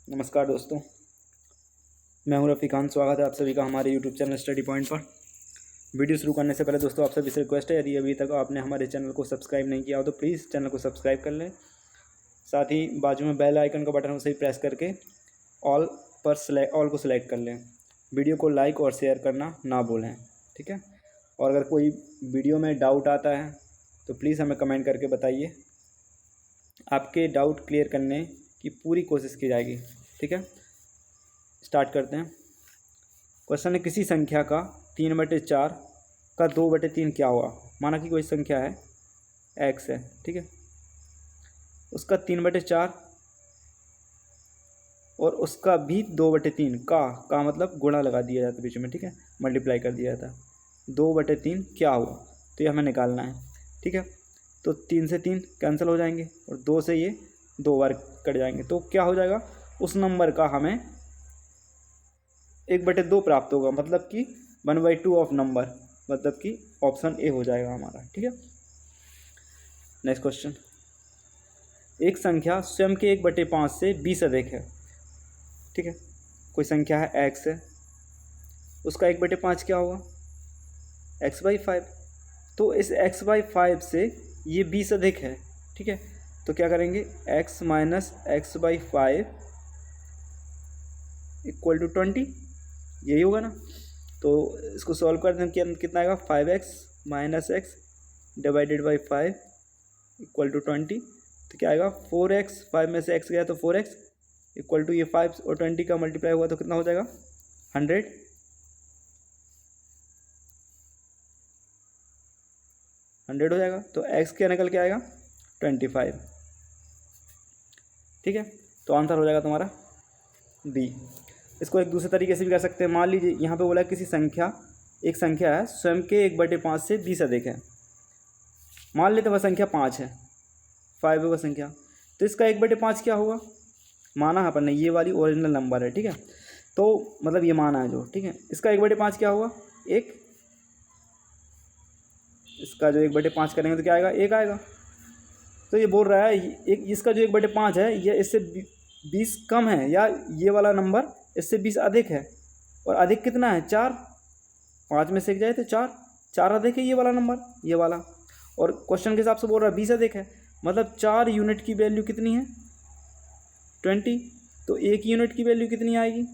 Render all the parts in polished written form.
नमस्कार दोस्तों, मैं हूं रफ़ी खान। स्वागत है आप सभी का हमारे यूट्यूब चैनल स्टडी पॉइंट पर। वीडियो शुरू करने से पहले दोस्तों आप सभी से रिक्वेस्ट है, यदि अभी तक आपने हमारे चैनल को सब्सक्राइब नहीं किया हो तो प्लीज़ चैनल को सब्सक्राइब कर लें। साथ ही बाजू में बेल आइकन का बटन है, उसे प्रेस करके ऑल को सिलेक्ट कर लें। वीडियो को लाइक और शेयर करना ना भूलें, ठीक है। और अगर कोई वीडियो में डाउट आता है तो प्लीज़ हमें कमेंट करके बताइए। आपके डाउट क्लियर करने की पूरी कोशिश की जाएगी, ठीक है। स्टार्ट करते हैं। क्वेश्चन है, किसी संख्या का 3/4 का 2/3 क्या हुआ। माना कि कोई संख्या है x है, ठीक है, उसका 3/4 और उसका भी 2/3 का मतलब गुणा लगा दिया जाता है बीच में, ठीक है, मल्टीप्लाई कर दिया जाता है। 2/3 क्या हुआ, तो ये हमें निकालना है, ठीक है। तो 3 से 3 कैंसिल हो जाएंगे और 2 से ये 2 बार कट जाएंगे, तो क्या हो जाएगा, उस नंबर का हमें 1/2 प्राप्त होगा, मतलब कि 1/2 ऑफ नंबर, मतलब कि ऑप्शन ए हो जाएगा हमारा, ठीक है। नेक्स्ट क्वेश्चन, एक संख्या स्वयं के 1/5 से 20 अधिक है, ठीक है। कोई संख्या है x है, उसका 1/5 क्या होगा, x/5। तो इस x/5 से ये 20 अधिक है, ठीक है। तो क्या करेंगे, x minus x/5 equal to 20, यही होगा ना। तो इसको सॉल्व कर दें, कितना आएगा, 5x minus x divided by 5 equal to 20। तो क्या आएगा, 4x, 5 में से x गया तो 4x इक्वल टू ये 5 और 20 का मल्टीप्लाई हुआ तो कितना हो जाएगा, 100 हो जाएगा। तो x क्या निकल के आएगा, 25, ठीक है। तो आंसर हो जाएगा तुम्हारा बी। इसको एक दूसरे तरीके से भी कर सकते हैं। मान लीजिए यहाँ पे बोला है एक संख्या है स्वयं के 1/5 से 20 अधिक है। मान लेते वह संख्या 5 है, 5 है वह संख्या, तो इसका 1/5 क्या होगा, माना है अपन ने, ये वाली ओरिजिनल नंबर है, ठीक है। तो मतलब ये माना है जो, ठीक है, इसका 1/5 क्या होगा, एक, इसका जो 1/5 करेंगे तो क्या आएगा, एक आएगा। तो ये बोल रहा है एक, इसका जो 1/5 है ये इससे 20 कम है, या ये वाला नंबर इससे 20 अधिक है। और अधिक कितना है, 4, 5 में से एक जाए तो 4 अधिक है ये वाला नंबर, ये वाला। और क्वेश्चन के हिसाब से बोल रहा है 20 अधिक है, मतलब 4 यूनिट की वैल्यू कितनी है, 20। तो 1 यूनिट की वैल्यू कितनी आएगी,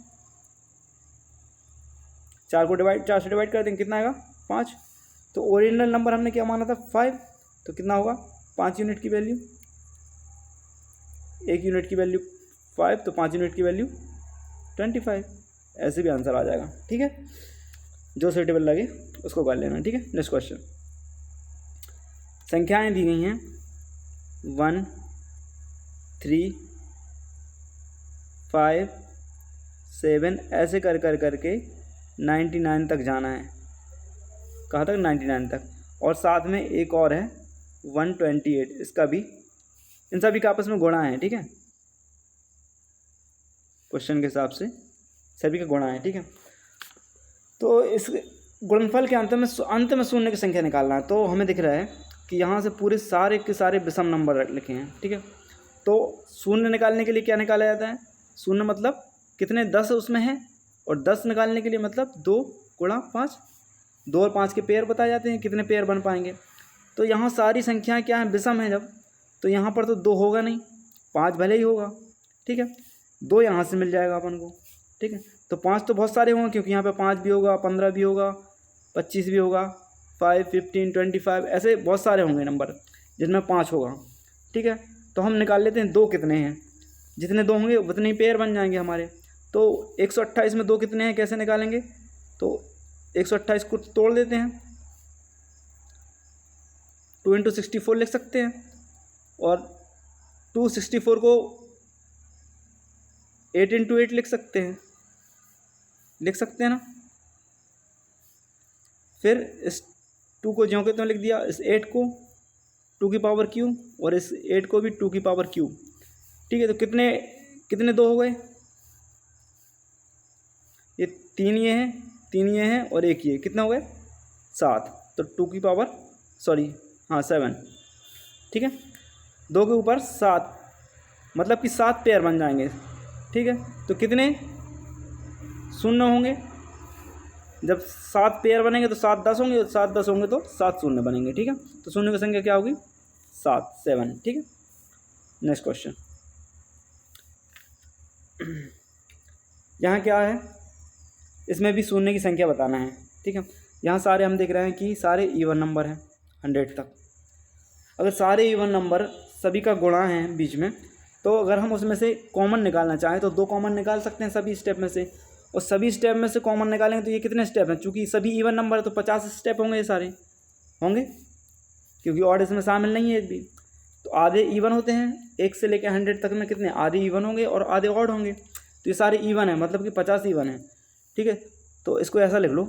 4 से डिवाइड कर देंगे, कितना आएगा, 5। तो ओरिजिनल नंबर हमने क्या माना था, 5, तो कितना होगा, 5 यूनिट की वैल्यू, 1 यूनिट की वैल्यू 5, तो 5 यूनिट की वैल्यू 25। ऐसे भी आंसर आ जाएगा, ठीक है। जो सूटेबल लगे उसको कर लेना, ठीक है। नेक्स्ट क्वेश्चन, संख्याएं दी गई हैं 1, 3, 5, 7, ऐसे कर करके 99 तक जाना है। कहाँ तक, 99 तक। और साथ में एक और है 128, इसका भी, इन सभी का आपस में गुणा है, ठीक है। क्वेश्चन के हिसाब से सभी का गुणा है, ठीक है। तो इस गुणनफल के अंत में शून्य की संख्या निकालना है। तो हमें दिख रहा है कि यहाँ से पूरे सारे के सारे विषम नंबर लिखे हैं, ठीक है। तो शून्य निकालने के लिए क्या निकाला जाता है, शून्य मतलब कितने, 10 उसमें है, और 10 निकालने के लिए मतलब 2 गुणा 5, 2 और 5 के पेयर बताए जाते हैं, कितने पेयर बन पाएंगे। तो यहाँ सारी संख्याएं क्या हैं, विषम है जब, तो यहाँ पर तो 2 होगा नहीं, 5 भले ही होगा, ठीक है। 2 यहाँ से मिल जाएगा अपन को, ठीक है। तो 5 तो बहुत सारे होंगे, क्योंकि यहाँ पे 5 भी होगा, 15 भी होगा, 25 भी होगा, 5, 15, 25, ऐसे बहुत सारे होंगे नंबर जिसमें 5 होगा, ठीक है। तो हम निकाल लेते हैं 2 कितने हैं, जितने 2 होंगे उतने ही पेयर बन जाएंगे हमारे। तो 128 में 2 कितने हैं, कैसे निकालेंगे, तो 128 को तोड़ देते हैं, 2 × 64 लिख सकते हैं, और 264 को 8 × 8 लिख सकते हैं ना। फिर इस 2 को ज्यों के त्यों लिख दिया, इस 8 को 2 की पावर क्यू, और इस 8 को भी 2 की पावर क्यू, ठीक है। तो कितने 2 हो गए, ये 3 ये हैं और 1 ये, कितना हो गए, 7। तो 2 की पावर 7, ठीक है। 2 के ऊपर 7, मतलब कि 7 पेयर बन जाएंगे, ठीक है। तो कितने शून्य होंगे? जब 7 पेयर बनेंगे तो 7 10 होंगे, 7 10 होंगे तो 7 शून्य बनेंगे, ठीक है। तो शून्य की संख्या क्या होगी? 7 ठीक है। नेक्स्ट क्वेश्चन, यहाँ क्या है, इसमें भी शून्य की संख्या बताना है, ठीक है। यहाँ सारे हम देख रहे हैं कि सारे इवन नंबर हैं 100 तक। अगर सारे इवन नंबर सभी का गुणा है बीच में, तो अगर हम उसमें से कॉमन निकालना चाहें तो 2 कॉमन निकाल सकते हैं सभी स्टेप में से, और सभी स्टेप में से कॉमन निकालेंगे तो ये कितने स्टेप हैं? चूँकि सभी इवन नंबर है तो 50 स्टेप होंगे, ये सारे होंगे, क्योंकि ऑड इसमें शामिल नहीं है एक भी। तो आधे इवन होते हैं, 1 से लेकर 100 तक में कितने आधे इवन होंगे और आधे ऑड होंगे। तो ये सारे इवन है, मतलब कि 50 इवन है, ठीक है। तो इसको ऐसा लिख लो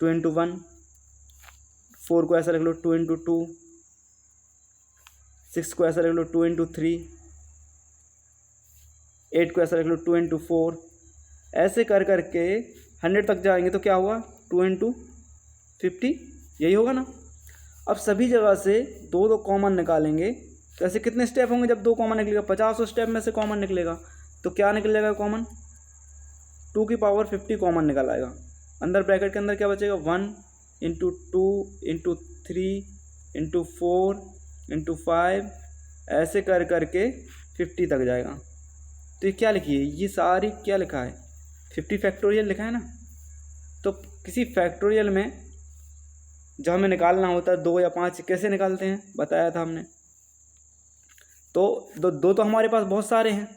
2 × 1, 4 को ऐसा लिख लो 2 × 2, 6 को ऐसा लिख लो 2 × 3, 8 को ऐसा लिख लो 2 × 4। ऐसे कर करके 100 तक जाएंगे तो क्या हुआ? 2 × 50, यही होगा ना। अब सभी जगह से 2 कॉमन निकालेंगे तो ऐसे कितने स्टेप होंगे? जब 2 कॉमन निकलेगा 50 स्टेप में से कॉमन निकलेगा, तो क्या निकलेगा कॉमन? 2 की पावर 50 कॉमन निकल आएगा। अंदर ब्रैकेट के अंदर क्या बचेगा? 1 × 2 × 3 × 4 × 5, ऐसे कर करके 50 तक जाएगा। तो ये क्या लिखी है? ये सारी क्या लिखा है? 50 फैक्टोरियल लिखा है ना। तो किसी फैक्टोरियल में जब हमें निकालना होता है 2 या 5, कैसे निकालते हैं बताया था हमने। तो दो तो हमारे पास बहुत सारे हैं,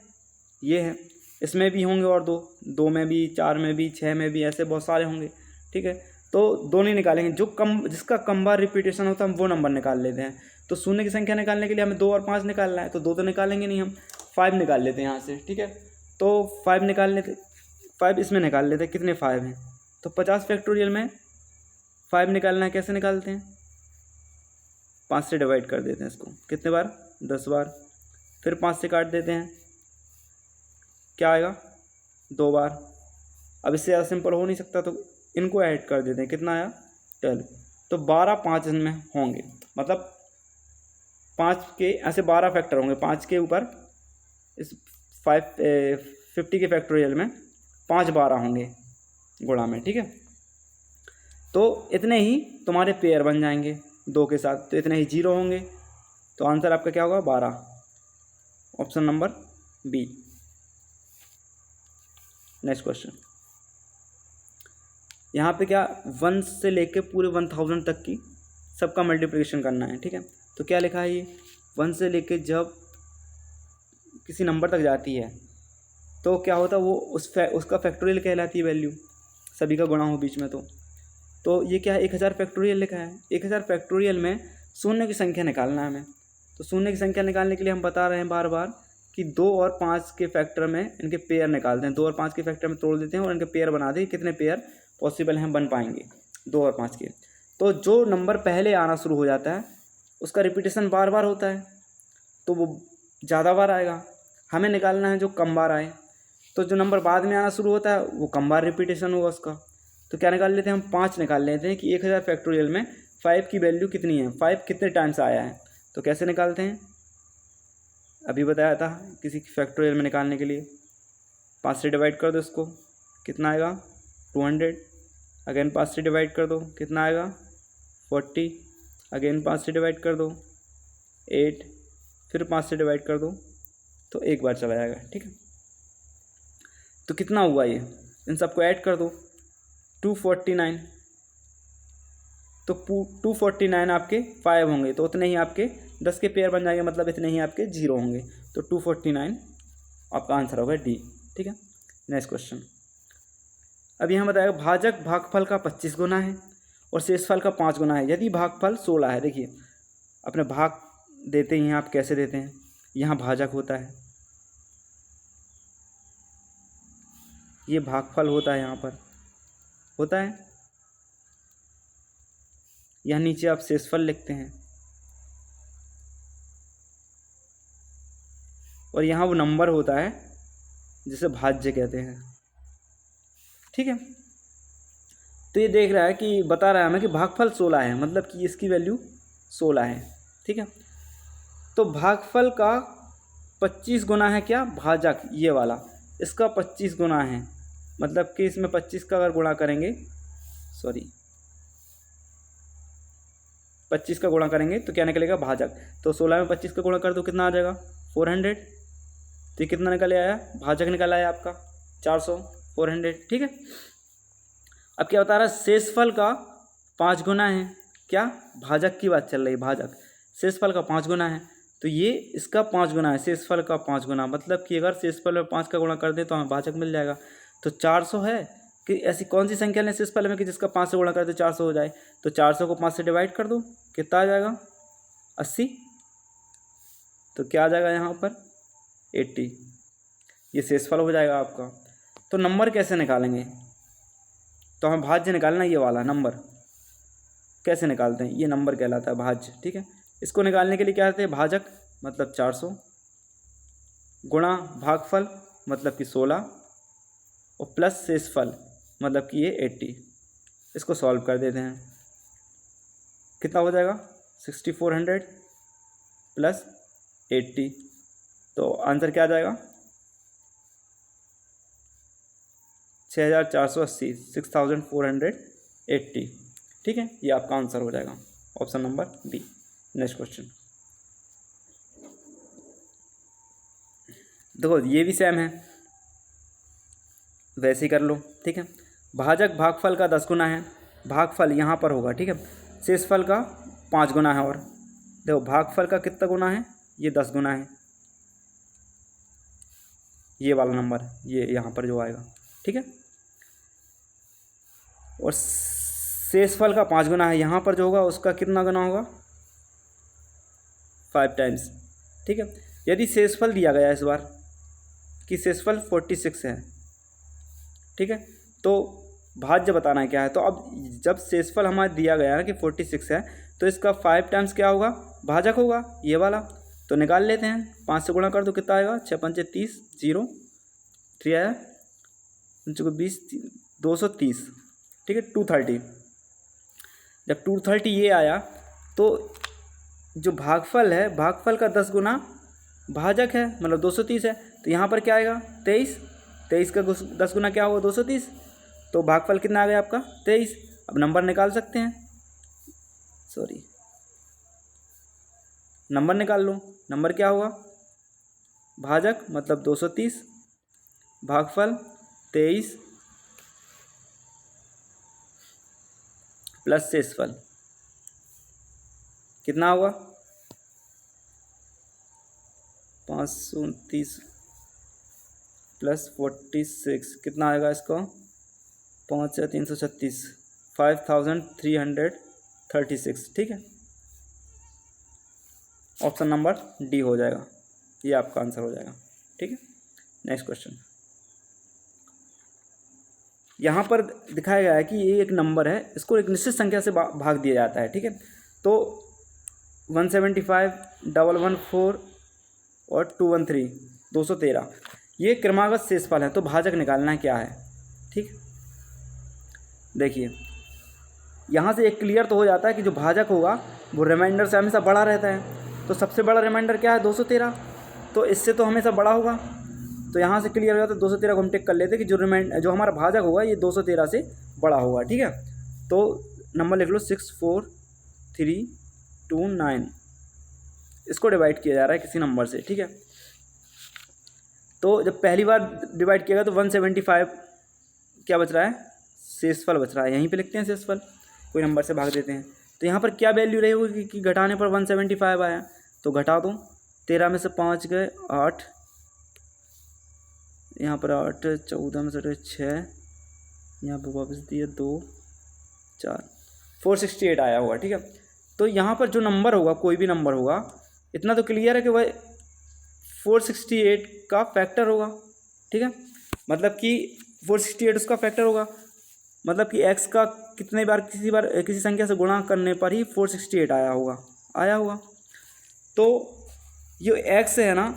ये हैं, इसमें भी होंगे और 2 में भी, 4 में भी, 6 में भी, ऐसे बहुत सारे होंगे, ठीक है। तो 2 नहीं निकालेंगे, जिसका कम बार रिपीटेशन होता है हम वो नंबर निकाल लेते हैं। तो शून्य की संख्या निकालने के लिए हमें 2 और 5 निकालना है, तो 2 तो निकालेंगे नहीं, हम 5 निकाल लेते हैं यहाँ से, ठीक है। तो 5 निकाल लेते, 5 इसमें निकाल लेते हैं, कितने 5 हैं? तो 50 फैक्टोरियल में 5 निकालना है, कैसे निकालते हैं? 5 से डिवाइड कर देते हैं इसको, कितने बार? 10 बार। फिर 5 से काट देते हैं, क्या आएगा? 2 बार। अब इससे ज़्यादा सिंपल हो नहीं सकता, तो इनको ऐड कर देते हैं, कितना आया? 12। तो 12 5 इनमें होंगे, मतलब 5 के ऐसे 12 फैक्टर होंगे, 5 के ऊपर इस 50 के फैक्टोरियल में 5 12 होंगे गुणा में, ठीक है। तो इतने ही तुम्हारे पेयर बन जाएंगे 2 के साथ, तो इतने ही 0 होंगे। तो आंसर आपका क्या होगा? 12, option number B. Next question, यहाँ पे क्या 1 से लेके पूरे 1000 तक की सबका मल्टीप्लिकेशन करना है, ठीक है। तो क्या लिखा है ये? 1 से लेके जब किसी नंबर तक जाती है तो क्या होता है? वो उसका फैक्टोरियल कहलाती है वैल्यू, सभी का गुणा हो बीच में। तो ये क्या है? 1000 फैक्टोरियल लिखा है। 1000 फैक्टोरियल में शून्य की संख्या निकालना है हमें। तो शून्य की संख्या निकालने के लिए हम बता रहे हैं बार बार कि 2 और 5 के फैक्टर में इनके पेयर निकालते हैं, 2 और 5 के फैक्टर में तोड़ देते हैं और इनके पेयर बना दें। कितने पेयर पॉसिबल हैं बन पाएंगे 2 और 5 के? तो जो नंबर पहले आना शुरू हो जाता है उसका रिपीटेशन बार बार होता है, तो वो ज़्यादा बार आएगा। हमें निकालना है जो कम बार आए, तो जो नंबर बाद में आना शुरू होता है वो कम बार रिपीटेशन होगा उसका। तो क्या निकाल लेते हैं हम? 5 निकाल लेते हैं कि 1000 फैक्टोरियल में 5 की वैल्यू कितनी है, 5 कितने टाइम्स आया है। तो कैसे निकालते हैं? अभी बताया था किसी फैक्टोरियल में निकालने के लिए 5 से डिवाइड कर दो इसको, कितना आएगा? 200। अगेन 5 से डिवाइड कर दो, कितना आएगा? 40। अगेन 5 से डिवाइड कर दो 8, फिर 5 से डिवाइड कर दो तो 1 बार चला जाएगा, ठीक है। तो कितना हुआ ये? इन सबको ऐड कर दो, 249। तो 249 आपके 5 होंगे, तो उतने ही आपके 10 के पेयर बन जाएंगे, मतलब इतने ही आपके 0 होंगे। तो 249 आपका आंसर होगा डी, ठीक है। नेक्स्ट क्वेश्चन, अब यहाँ बताएगा भाजक भागफल का 25 गुना है और शेषफल का 5 गुना है यदि भागफल 16 है। देखिए अपने भाग देते हैं आप, कैसे देते हैं? यहाँ भाजक होता है, ये भागफल होता है, यहाँ पर होता है, यहाँ नीचे आप शेषफल लिखते हैं और यहाँ वो नंबर होता है जिसे भाज्य कहते हैं, ठीक है। तो ये देख रहा है कि बता रहा है हमें कि भागफल 16 है, मतलब कि इसकी वैल्यू 16 है, ठीक है। तो भागफल का 25 गुना है क्या? भाजक, ये वाला। इसका 25 गुना है, मतलब कि इसमें 25 का अगर गुणा करेंगे, 25 का गुणा करेंगे तो क्या निकलेगा, भाजक। तो 16 में 25 का गुणा कर दो, कितना आ जाएगा, 400। तो ये कितना निकल आया, भाजक निकल आया आपका 400, 400, ठीक है। अब क्या बता रहा है, शेषफल का 5 गुना है, क्या, भाजक की बात चल रही है, भाजक, शेषफल का 5 गुना है, तो ये इसका 5 गुना है, शेषफल का 5 गुना, मतलब कि अगर शेषफल में 5 का गुणा कर दे तो हमें भाजक मिल जाएगा। तो 400 है कि ऐसी कौन सी संख्या है शेषफल में कि जिसका 5 से गुणा कर दे 400 हो जाए। तो 400 को 5 से डिवाइड कर दो, कितना आ जाएगा, 80। तो क्या आ जाएगा यहाँ पर, 80, ये शेषफल हो जाएगा आपका। तो नंबर कैसे निकालेंगे, तो हमें भाज्य निकालना, ये वाला नंबर कैसे निकालते हैं, ये नंबर कहलाता है भाज्य, ठीक है। इसको निकालने के लिए क्या करते हैं, भाजक मतलब 400 गुणा भागफल मतलब कि 16 और प्लस शेषफल मतलब कि ये 80। इसको सॉल्व कर देते हैं, कितना हो जाएगा, 6400 प्लस 80। तो आंसर क्या आ जाएगा, 6480, 6480, ठीक है। ये आपका आंसर हो जाएगा, option number B. Next question देखो, ये भी सेम है, वैसे ही कर लो, ठीक है। भाजक भागफल का 10 गुना है, भागफल यहाँ पर होगा, ठीक है, शेषफल का 5 गुना है, और देखो भागफल का कितना गुना है, ये 10 गुना है, ये वाला नंबर ये यहाँ पर जो आएगा, ठीक है। और शेषफल का 5 गुना है, यहाँ पर जो होगा उसका कितना गुना होगा, 5 टाइम्स, ठीक है। यदि शेषफल दिया गया इस बार कि शेषफल 46 है, ठीक है, तो भाज्य बताना है क्या है। तो अब जब शेषफल हमारा दिया गया है कि 46 है, तो इसका 5 टाइम्स क्या होगा, भाजक होगा, ये वाला। तो निकाल लेते हैं, 5 से गुणा कर दो, कितना आएगा, 6 पंचे 30, 0 3 आया, 20 230, ठीक है, 230। जब 230 ये आया तो जो भागफल है, भागफल का 10 गुना भाजक है, मतलब 230 है। तो यहाँ पर क्या आएगा, 23, 23 का 10 गुना क्या होगा, 230। तो भागफल कितना आ गया आपका, 23। अब नंबर निकाल सकते हैं, नंबर निकाल लो। नंबर क्या होगा, भाजक मतलब 230, भागफल 23 प्लस शेषफल कितना होगा, 529 प्लस 46 कितना आएगा, इसको 5 या 336, 5336, ठीक है। ऑप्शन नंबर डी हो जाएगा, ये आपका आंसर हो जाएगा, ठीक है। नेक्स्ट क्वेश्चन, यहाँ पर दिखाया गया है कि ये एक नंबर है, इसको एक निश्चित संख्या से भाग दिया जाता है, ठीक है। तो 175, 114 और 213, 213 ये क्रमागत शेषफल है। तो भाजक निकालना है क्या है, ठीक। देखिए यहाँ से एक क्लियर तो हो जाता है कि जो भाजक होगा वो रिमाइंडर से हमेशा बड़ा रहता है। तो सबसे बड़ा रिमाइंडर क्या है, 213, तो इससे तो हमेशा बड़ा होगा। तो यहाँ से क्लियर हो जाता है, 213 को हम टिक कर लेते हैं कि जो हमारा भाजक होगा ये 213 से बड़ा होगा, ठीक है। तो नंबर लिख लो 64329, इसको डिवाइड किया जा रहा है किसी नंबर से, ठीक है। तो जब पहली बार डिवाइड किया गया तो 175 क्या बच रहा है, शेषफल बच रहा है, यहीं पे लिखते हैं शेषफल, कोई नंबर से भाग देते हैं। तो यहाँ पर क्या वैल्यू रही होगी कि घटाने पर 175 आया, तो घटा दो, 13 में से 5 गए 8, यहाँ पर 8, 14 में से 6, यहाँ पर वापस दिए 2, 4, 468 आया होगा, ठीक है। तो यहाँ पर जो नंबर होगा, कोई भी नंबर होगा, इतना तो क्लियर है कि वह 468 का फैक्टर होगा, ठीक है। मतलब कि 468 उसका फैक्टर होगा, मतलब कि x का कितने बार किसी संख्या से गुणा करने पर ही 468 आया होगा। तो ये x है ना,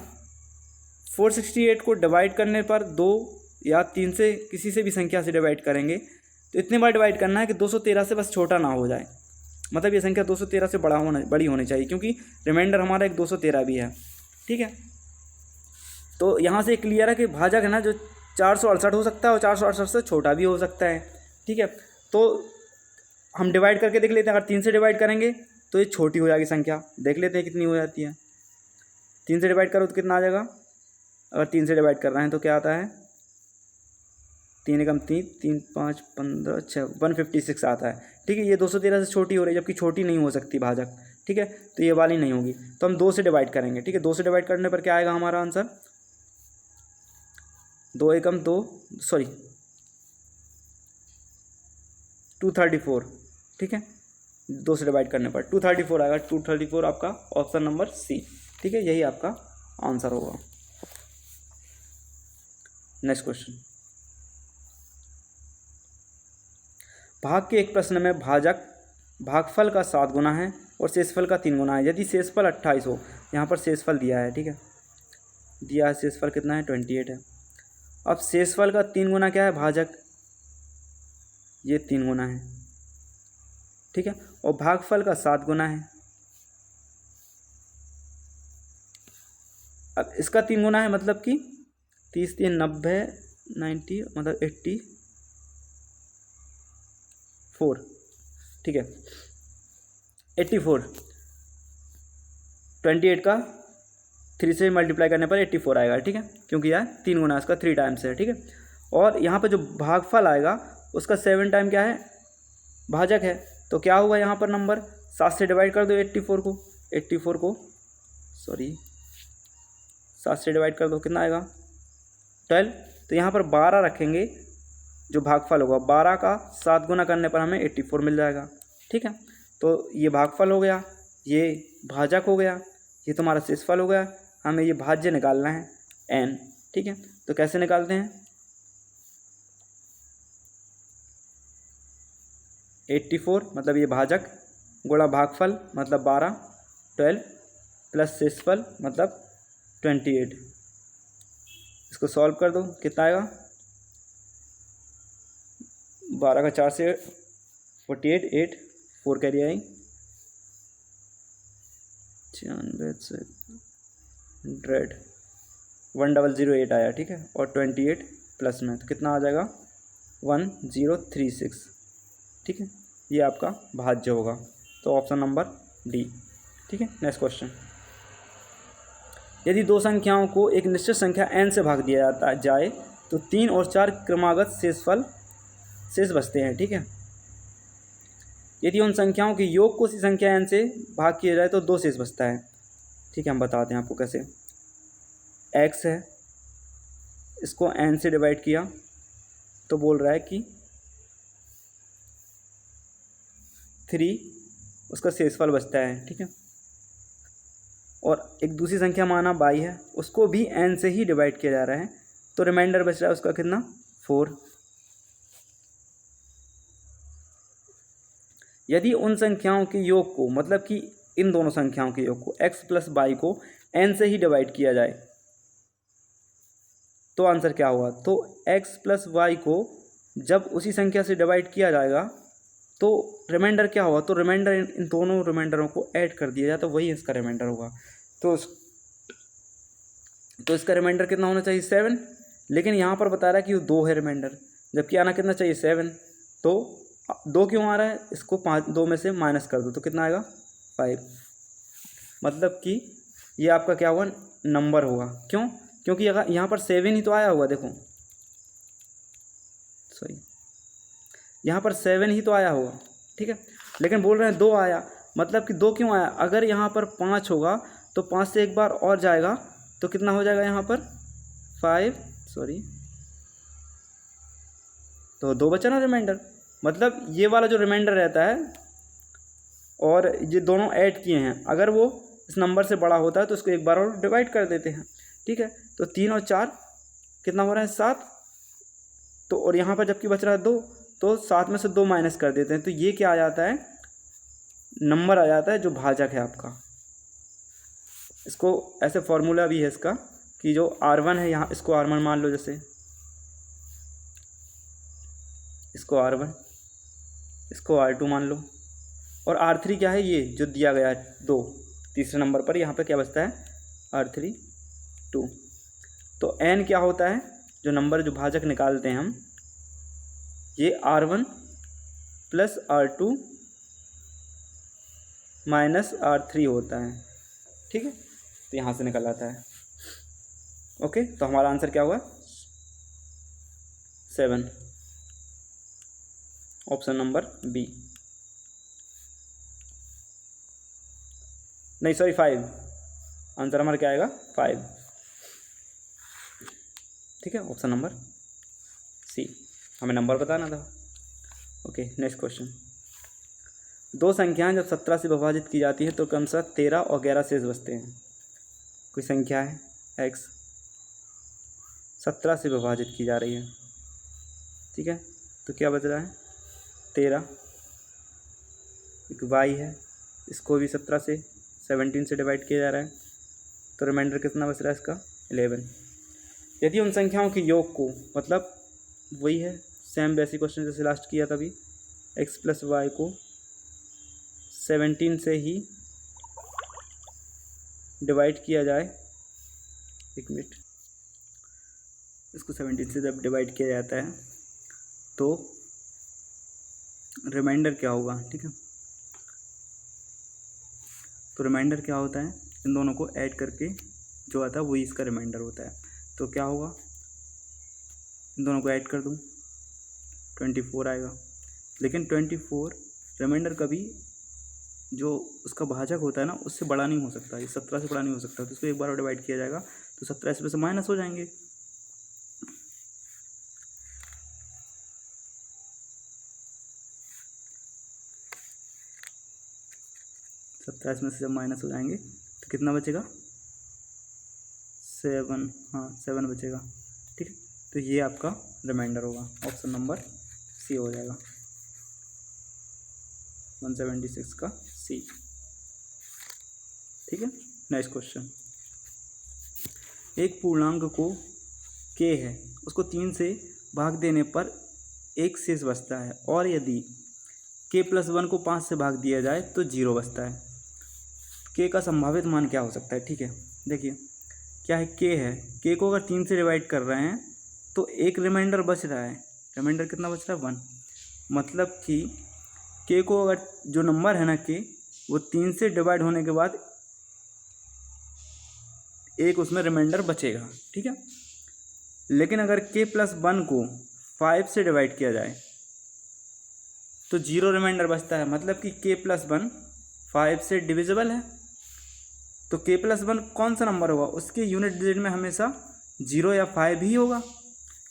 468 को डिवाइड करने पर 2 या 3 से किसी से भी संख्या से डिवाइड करेंगे तो इतने बार डिवाइड करना है कि 213 से बस छोटा ना हो जाए, मतलब ये संख्या 213 से बड़ी होनी चाहिए, क्योंकि रिमाइंडर हमारा एक 213 भी है, ठीक है। तो यहाँ से क्लियर है कि भाजक है ना जो 468 हो सकता है और 468 से छोटा भी हो सकता है। ठीक है, तो हम डिवाइड करके देख लेते हैं। अगर 3 से डिवाइड करेंगे तो ये छोटी हो जाएगी संख्या, देख लेते हैं कितनी हो जाती है। 3 से डिवाइड करो तो कितना आ जाएगा, अगर 3 से डिवाइड कर रहे हैं तो क्या आता है, 3 एकम 3, 3 5 15 6, 156 आता है। ठीक है, ये 213 से छोटी हो रही है, जबकि छोटी नहीं हो सकती भाजक। ठीक है, तो ये वाली नहीं होगी, तो हम 2 से डिवाइड करेंगे। ठीक है, 2 से डिवाइड करने पर क्या आएगा हमारा आंसर, 2 एकम 2 सॉरी 234। ठीक है, 2 से डिवाइड करने पर 234 आएगा। 234 आपका ऑप्शन नंबर सी। ठीक है, यही आपका आंसर होगा। नेक्स्ट क्वेश्चन, भाग के एक प्रश्न में भाजक भागफल का 7 गुना है और शेषफल का 3 गुना है। यदि शेषफल 28 हो, यहाँ पर शेषफल दिया है। ठीक है, दिया है शेषफल कितना है, 28 है। अब शेषफल का 3 गुना क्या है, भाजक, ये 3 गुना है। ठीक है, और भागफल का 7 गुना है। अब इसका 3 गुना है, मतलब कि 30 3 90 90 मतलब 84। ठीक है, 84, 28 का 3 से मल्टीप्लाई करने पर 84 आएगा। ठीक है, क्योंकि यह 3 गुना इसका 3 टाइम्स है। ठीक है, और यहाँ पर जो भागफल आएगा उसका 7 टाइम क्या है, भाजक है। तो क्या होगा यहाँ पर नंबर, 7 से डिवाइड कर दो 84 को, 84 को सॉरी 7 से डिवाइड कर दो, कितना आएगा 12। तो यहाँ पर 12 रखेंगे, जो भागफल होगा 12 का 7 गुना करने पर हमें 84 मिल जाएगा। ठीक है, तो ये भागफल हो गया, ये भाजक हो गया, ये तुम्हारा शेषफल हो गया। हमें ये भाज्य निकालना है n। ठीक है, तो कैसे निकालते हैं, 84 मतलब ये भाजक गुणा भागफल मतलब 12 प्लस शेषफल मतलब 28। इसको सॉल्व कर दो, कितना आएगा, 12 का 4 से 48, 8 4 कैरी आई 96 100 1008 आया। ठीक है, और 28 प्लस में तो कितना आ जाएगा 1036। ठीक है, ये आपका भाज्य होगा, तो ऑप्शन नंबर डी। ठीक है, नेक्स्ट क्वेश्चन, यदि दो संख्याओं को एक निश्चित संख्या n से भाग दिया जाए तो 3 और 4 क्रमागत शेष बचते हैं। ठीक है, यदि उन संख्याओं के योग को उसी संख्या n से भाग किया जाए तो 2 शेष बचता है। ठीक है, हम बताते हैं आपको कैसे। x है, इसको n से डिवाइड किया तो बोल रहा है कि 3 उसका शेषफल बचता है। ठीक है, और एक दूसरी संख्या माना y है, उसको भी n से ही डिवाइड किया जा रहा है, तो रिमाइंडर बच रहा है उसका कितना 4। यदि उन संख्याओं के योग को, मतलब कि इन दोनों संख्याओं के योग को x प्लस y को n से ही डिवाइड किया जाए तो आंसर क्या होगा, तो x प्लस y को जब उसी संख्या से डिवाइड किया जाएगा तो रिमाइंडर क्या होगा, तो रिमाइंडर इन दोनों रिमाइंडरों को ऐड कर दिया जाए तो वही इसका रिमाइंडर होगा। तो इसका रिमाइंडर कितना होना चाहिए 7, लेकिन यहाँ पर बता रहा है कि वो 2 है रिमाइंडर, जबकि आना कितना चाहिए 7। तो 2 क्यों आ रहा है, इसको 2 में से माइनस कर दो तो कितना आएगा 5। मतलब कि ये आपका क्या हुआ, नंबर होगा। क्यों, क्योंकि अगर यहाँ पर 7 ही तो आया हुआ, देखो सॉरी यहाँ पर 7 ही तो आया होगा। ठीक है, लेकिन बोल रहे हैं 2 आया, मतलब कि 2 क्यों आया, अगर यहाँ पर 5 होगा तो 5 से एक बार और जाएगा तो कितना हो जाएगा यहाँ पर 5 सॉरी, तो 2 बचा ना रिमाइंडर। मतलब ये वाला जो रिमाइंडर रहता है और ये दोनों ऐड किए हैं, अगर वो इस नंबर से बड़ा होता है तो उसको एक बार और डिवाइड कर देते हैं। ठीक है, तो 3 और 4 कितना हो रहा है 7, तो और यहाँ पर जबकि बच रहा है 2, तो 7 में से 2 माइनस कर देते हैं, तो ये क्या आ जाता है, नंबर आ जाता है जो भाजक है आपका। इसको ऐसे फॉर्मूला भी है इसका कि जो R1 है, यहाँ इसको R1 मान लो, जैसे इसको R1, इसको R2 मान लो, और R3 क्या है, ये जो दिया गया है 2 तीसरे नंबर पर, यहाँ पे क्या बचता है R3 2। तो n क्या होता है, जो नंबर जो भाजक निकालते हैं हम, ये R1 plus R2 minus R3 होता है, ठीक है। तो यहाँ से निकल आता है। ओके, तो हमारा आंसर क्या हुआ, 7, ऑप्शन नंबर बी। नहीं सॉरी 5, आंसर हमारा क्या आएगा 5, ठीक है, ऑप्शन नंबर सी। हमें नंबर बताना था। Okay, next question. दो संख्याएं जब 17 से विभाजित की जाती है तो क्रमशः 13 और 11 शेष बचते हैं। कोई संख्या है x 17 से विभाजित की जा रही है, ठीक है, तो क्या बच रहा है 13, एक y है, इसको भी 17 से 17 से डिवाइड किया जा रहा है, तो रिमाइंडर कितना बच रहा है इसका 11। यदि उन संख्याओं के योग को, मतलब वही है सेम वैसी क्वेश्चन जैसे लास्ट किया तभी, x प्लस वाई को 17 से ही डिवाइड किया जाए, एक मिनट, इसको 17 से जब डिवाइड किया जाता है तो रिमाइंडर क्या होगा, ठीक है। तो रिमाइंडर क्या होता है, इन दोनों को ऐड करके जो आता है वही इसका रिमाइंडर होता है। तो क्या होगा, इन दोनों को ऐड कर दूँ 24 आएगा, लेकिन 24 रिमाइंडर कभी जो उसका भाजक होता है ना उससे बड़ा नहीं हो सकता, ये 17 से बड़ा नहीं हो सकता, तो इसको एक बार और डिवाइड किया जाएगा तो 17 इसमें से माइनस हो जाएंगे। इसमें से जब माइनस हो जाएंगे तो कितना बचेगा 7, हाँ 7 बचेगा, ठीक है। तो ये आपका रिमाइंडर होगा, ऑप्शन नंबर सी हो जाएगा, 176 का सी, ठीक है। Next question. एक पूर्णांक को k है, उसको 3 से भाग देने पर 1 शेष बचता है, और यदि k प्लस 1 को 5 से भाग दिया जाए तो 0 बचता है। k का संभावित मान क्या हो सकता है, ठीक है। देखिए क्या है, k है, k को अगर 3 से डिवाइड कर रहे हैं तो एक रिमाइंडर बच रहा है, रिमाइंडर कितना बच रहा है 1, मतलब कि k को अगर जो नंबर है ना k, वो 3 से डिवाइड होने के बाद एक उसमें रिमाइंडर बचेगा, ठीक है। लेकिन अगर k प्लस 1 को 5 से डिवाइड किया जाए तो 0 रिमाइंडर बचता है, मतलब कि k प्लस 1 5 से डिविजिबल है। तो k प्लस 1 कौन सा नंबर होगा, उसके यूनिट डिजिट में हमेशा 0 या 5 ही होगा,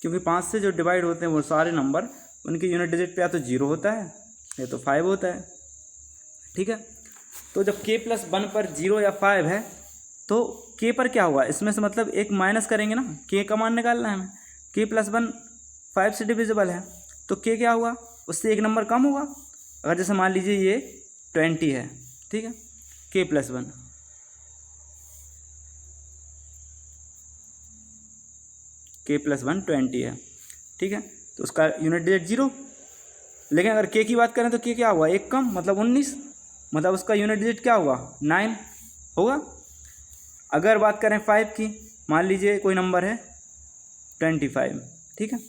क्योंकि 5 से जो डिवाइड होते हैं वो सारे नंबर उनके यूनिट डिजिट पे या तो 0 होता है या तो 5 होता है, ठीक है। तो जब k प्लस 1 पर 0 या 5 है तो k पर क्या हुआ, इसमें से मतलब एक माइनस करेंगे ना, k का मान निकालना है हमें, k प्लस 1 5 से डिविजिबल है तो k क्या हुआ, उससे एक नंबर कम होगा। अगर जैसे मान लीजिए ये 20 है, ठीक है, k प्लस 1, k प्लस 1 20 है, ठीक है, तो उसका यूनिट डिजिट 0। लेकिन अगर k की बात करें तो k क्या हुआ, एक कम, मतलब 19, मतलब उसका यूनिट डिजिट क्या हुआ 9 होगा। अगर बात करें 5 की, मान लीजिए कोई नंबर है 25, ठीक है,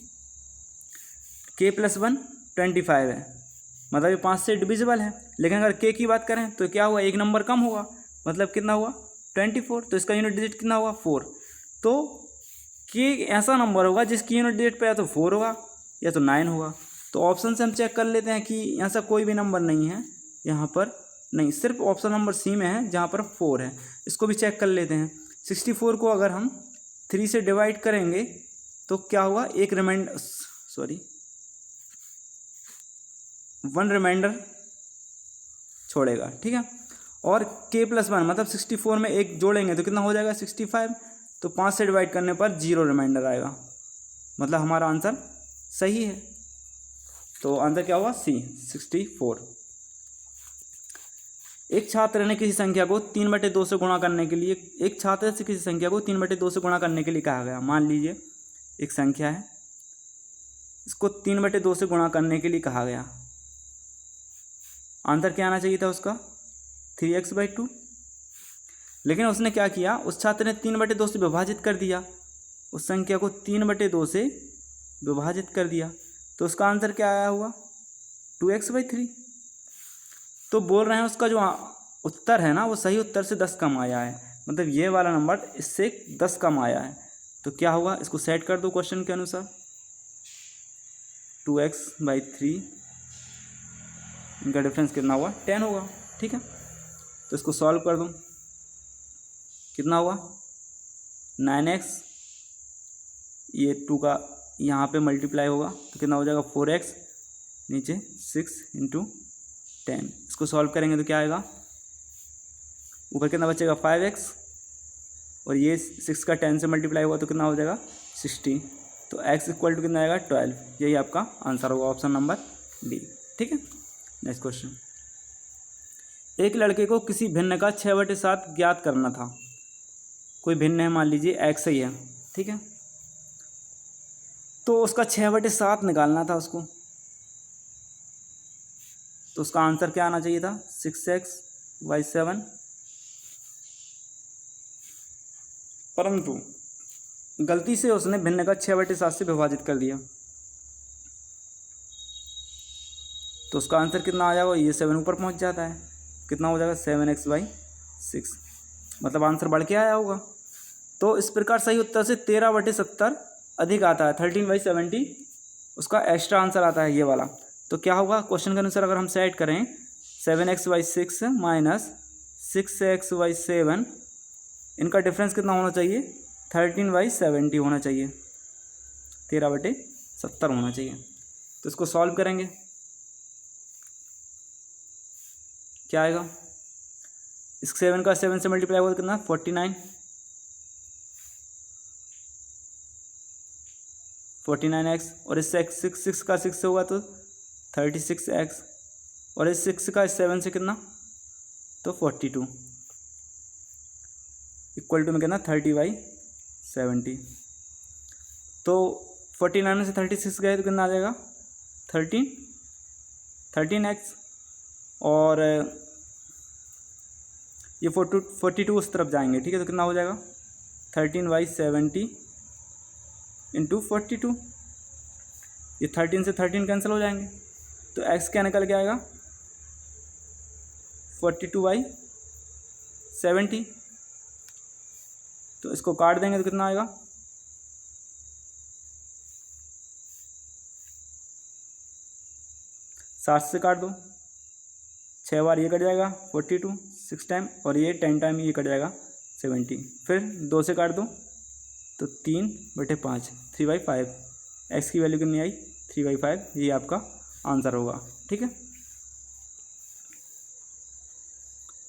k प्लस 1 25 है, मतलब ये 5 से डिविजिबल है। लेकिन अगर k की बात करें तो क्या हुआ, एक नंबर कम होगा, मतलब कितना हुआ 24, तो इसका यूनिट डिजिट कितना हुआ 4। तो k ऐसा नंबर होगा जिसकी यूनिट डिजिट पे या तो 4 होगा या तो 9 होगा। तो ऑप्शन से हम चेक कर लेते हैं कि ऐसा कोई भी नंबर नहीं है यहाँ पर, नहीं, सिर्फ ऑप्शन नंबर सी में है जहाँ पर 4 है। इसको भी चेक कर लेते हैं। 64 को अगर हम 3 से डिवाइड करेंगे तो क्या हुआ, एक रिमाइंडर, सॉरी 1 रिमाइंडर छोड़ेगा, ठीक है। और k प्लस 1 मतलब 64 में एक जोड़ेंगे तो कितना हो जाएगा 65, तो 5 से डिवाइड करने पर 0 रिमाइंडर आएगा, मतलब हमारा आंसर सही है। तो आंसर क्या हुआ सी 64। एक छात्र ने किसी संख्या को 3/2 से गुणा करने के लिए, एक छात्र से किसी संख्या को 3/2 से गुणा करने के लिए कहा गया। मान लीजिए एक संख्या है, इसको 3/2 से गुणा करने के लिए कहा गया, आंसर क्या आना चाहिए था उसका 3x/2। लेकिन उसने क्या किया, उस छात्र ने 3/2 से विभाजित कर दिया, उस संख्या को 3/2 से विभाजित कर दिया, तो उसका आंसर क्या आया हुआ? 2x/3। तो बोल रहे हैं उसका जो उत्तर है ना वो सही उत्तर से 10 कम आया है, मतलब ये वाला नंबर इससे 10 कम आया है। तो क्या हुआ, इसको सेट कर दो क्वेश्चन के अनुसार। 2x/3 इनका डिफरेंस कितना हुआ? 10 होगा। ठीक है, तो इसको सॉल्व कर दो। कितना हुआ? 9x, ये 2 का यहाँ पे मल्टीप्लाई होगा तो कितना हो जाएगा? 4x, नीचे 6 × 10। इसको सॉल्व करेंगे तो क्या आएगा? ऊपर कितना बचेगा? 5x, और ये 6 का 10 से मल्टीप्लाई हुआ तो कितना हो जाएगा? 60। तो x इक्वल टू कितना आएगा? 12। यही आपका आंसर होगा, ऑप्शन नंबर डी। ठीक है, नेक्स्ट क्वेश्चन। एक लड़के को किसी भिन्न का 6/7 ज्ञात करना था। कोई भिन्न है, मान लीजिए x ही है। ठीक है, तो उसका 6/7 निकालना था उसको, तो उसका आंसर क्या आना चाहिए था? 6x/7। परंतु गलती से उसने भिन्न का 6/7 से विभाजित कर दिया, तो उसका आंसर कितना आ जाएगा? ये 7 ऊपर पहुंच जाता है, कितना हो जाएगा? 7x/6, मतलब आंसर बढ़ के आया होगा। तो इस प्रकार सही उत्तर से 13/70 अधिक आता है। 13/70 उसका एक्स्ट्रा आंसर आता है, ये वाला। तो क्या होगा क्वेश्चन के अनुसार? अगर हम सेट करें 7x/6 माइनस 6x/7, इनका डिफरेंस कितना होना चाहिए? 13/70 होना चाहिए, 13/70 होना चाहिए। तो इसको सॉल्व करेंगे, क्या आएगा? इस 7 का 7 से मल्टीप्लाई होगा तो कितना? 49x, और इस 6 का 6 से होगा तो 36x, और इस 6 का 7 से कितना? तो 42, इक्वल टू में कितना? 30/70। तो 49 से 36 गए तो कितना आ जाएगा? 13x, और ये 42 उस तरफ जाएंगे। ठीक है, तो कितना हो जाएगा? 13/70 × 42। ये 13 से 13 कैंसिल हो जाएंगे, तो x क्या निकल के आएगा? 42/70। तो इसको काट देंगे तो कितना आएगा? 7 से काट दो, 6 बार ये कट जाएगा 42 6 टाइम, और ये 10 टाइम ये कट जाएगा 70। फिर 2 से काट दो तो 3/5, 3/5। एक्स की वैल्यू कितनी आई? 3/5। ये आपका आंसर होगा। ठीक है,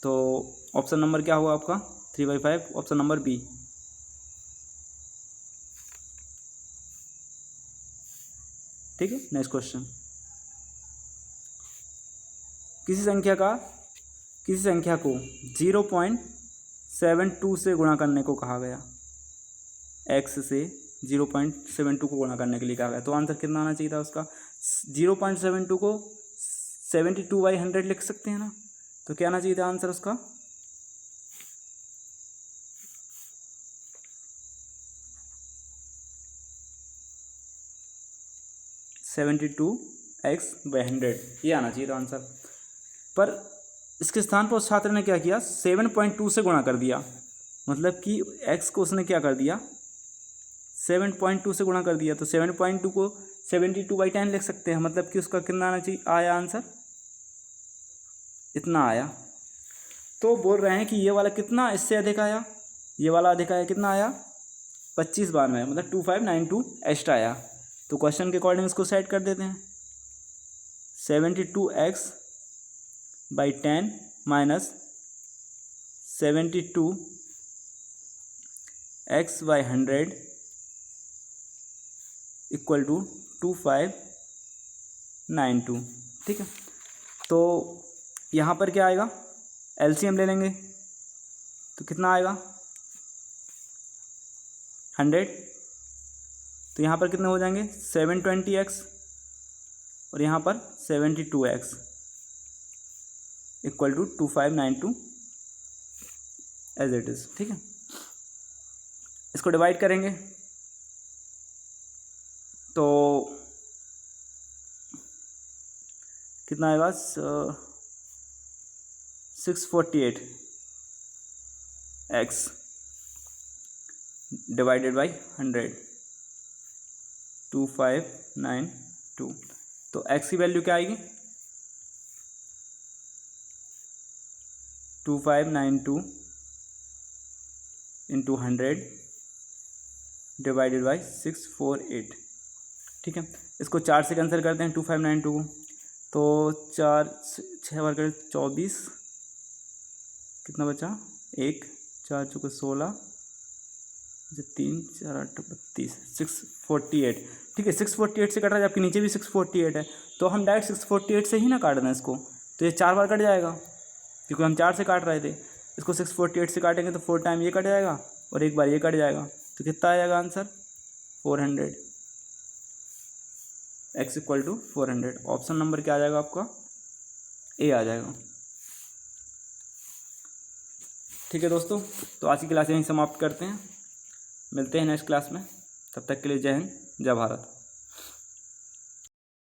तो ऑप्शन नंबर क्या हुआ आपका? 3/5, ऑप्शन नंबर बी। ठीक है, नेक्स्ट क्वेश्चन। किसी संख्या को 0.72 से गुणा करने को कहा गया। x से 0.72 को गुणा करने के लिए कहा गया, तो आंसर कितना आना चाहिए था उसका? 0.72 को 72/100 लिख सकते हैं ना, तो क्या आना चाहिए था आंसर उसका? 72x/100, ये आना चाहिए था आंसर। पर इसके स्थान पर उस छात्र ने क्या किया? 7.2 से गुणा कर दिया, मतलब कि x को उसने क्या कर दिया? 7.2 से गुणा कर दिया, तो 7.2 को 72/10 लिख सकते हैं, मतलब कि उसका कितना आना चाहिए? आया आंसर इतना आया। तो बोल रहे हैं कि ये वाला कितना इससे अधिक आया? ये वाला अधिक आया, कितना आया? 25 बार में, मतलब 2592 एक्स्ट्रा आया। तो क्वेश्चन के अकॉर्डिंग इसको सेट कर देते हैं। 72x/10 minus 72x/100 equal to 2592। ठीक है, तो यहाँ पर क्या आएगा? एलसीएम ले लेंगे तो कितना आएगा? 100। तो यहाँ पर कितने हो जाएंगे? 720x, और यहाँ पर 72x equal to 2592 as it is. ठीक है, इसको डिवाइड करेंगे तो कितना आएगा 648 x डिवाइडेड बाई 100 2592। तो x की वैल्यू क्या आएगी 2592 इंटू 100 डिवाइडेड बाई 648। ठीक है, इसको 4 से कैंसिल करते हैं 2592 को, तो 4 6 बार करें 24, कितना बचा 1 4 चौके 16, 3 4 8 32 648। ठीक है, 648 से कट रहा है, आपके नीचे भी 648 है, तो हम डायरेक्ट 648 से ही ना काट दें इसको, तो ये 4 बार कट जाएगा क्योंकि हम 4 से काट रहे थे। इसको 648 से काटेंगे तो 4 टाइम ये कट जाएगा और एक बार ये कट जाएगा, तो कितना आएगा answer 400। x equal to 400। Option number क्या आ जाएगा आपका ए आ जाएगा। ठीक है दोस्तों, तो आज की क्लास यहीं समाप्त करते हैं, मिलते हैं नेक्स्ट क्लास में, तब तक के लिए जय हिंद जय भारत।